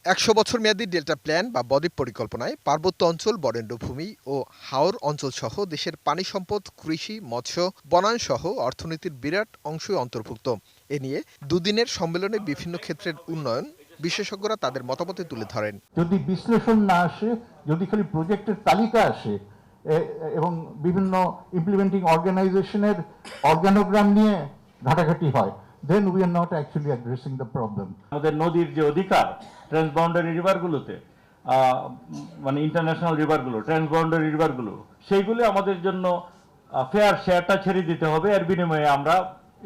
১০০ বছর মেয়াদী delta plan বা বদ্বীপ পরিকল্পনায় পার্বত্য অঞ্চল, বরেন্দ্রভূমি ও হাওর অঞ্চলসহ দেশের পানি সম্পদ, কৃষি, মৎস্য, বনায়নসহ অর্থনীতির বিরাট অংশই অন্তর্ভুক্ত। এ নিয়ে দুদিনের সম্মেলনে বিভিন্ন ক্ষেত্রের উন্নয়ন বিশেষজ্ঞরা তাদের মতামতে তুলে ধরেন। যদি বিশ্লেষণ না আসে, যদি খালি প্রজেক্টের তালিকা আসে এবং বিভিন্ন ইমপ্লিমেন্টিং অর্গানাইজেশনের অর্গানোগ্রাম নিয়ে ঘাটাঘাটি হয়, then we are not actually addressing the problem. আমাদের নদীর যে অধিকার ট্রান্সবাউন্ডারি রিভারগুলোতে, মানে ইন্টারন্যাশনাল রিভারগুলো, ট্রান্সবাউন্ডারি রিভারগুলো, সেইগুলো আমাদের জন্য ফেয়ার শেয়ারটা ছেড়ে দিতে হবে। এর বিনিময়ে আমরা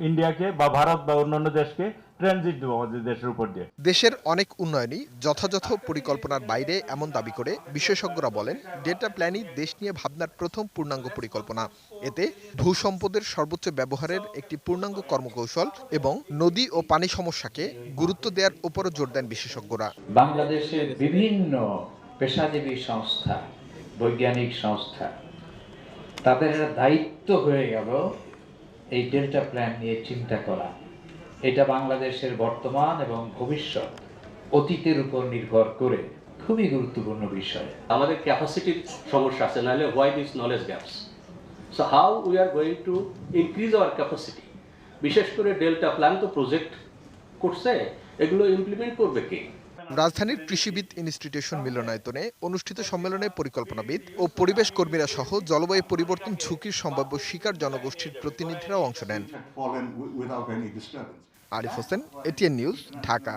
ইন্ডিয়াকে বা ভারত বা অন্যান্য দেশকে ট্রানজিট দেবো আমাদের দেশের উপর দিয়ে। দেশের অনেক উন্নয়নই যথাযথ পরিকল্পনার বাইরে এমন দাবি করে বিশেষজ্ঞরা বলেন, ডেল্টা প্ল্যানই দেশ নিয়ে ভাবনার প্রথম পূর্ণাঙ্গ পরিকল্পনা। এতে ভূসম্পদের সর্বোচ্চ ব্যবহারের একটি পূর্ণাঙ্গ কর্মকৌশল এবং নদী ও পানি সমস্যাকে গুরুত্ব দেওয়ার উপরও জোর দেন বিশেষজ্ঞরা। বাংলাদেশের বিভিন্ন পেশাজীবী সংস্থা, বৈজ্ঞানিক সংস্থা, তাদের দায়িত্ব হয়ে গেল এই ডেল্টা প্ল্যান নিয়ে চিন্তা করা। এটা বাংলাদেশের বর্তমান এবং ভবিষ্যৎ অতীতের উপর নির্ভর করে খুবই গুরুত্বপূর্ণ বিষয়। আমাদের ক্যাপাসিটির সমস্যা আছে, নাহলে why this knowledge gaps. So how we are going to increase our capacity. বিশেষ করে ডেল্টা প্ল্যান তো প্রজেক্ট করছে, এগুলো ইমপ্লিমেন্ট করবে কে? রাজধানীর কৃষিবিদ ইনস্টিটিউশন মিলনায়তনে অনুষ্ঠিত সম্মেলনে পরিকল্পনাবিদ ও পরিবেশ কর্মীরা সহ জলবায়ু পরিবর্তন ঝুঁকির সম্ভাব্য শিকার জনগোষ্ঠীর প্রতিনিধিরাও অংশ নেন। Arif Hossain, ATN news, Dhaka.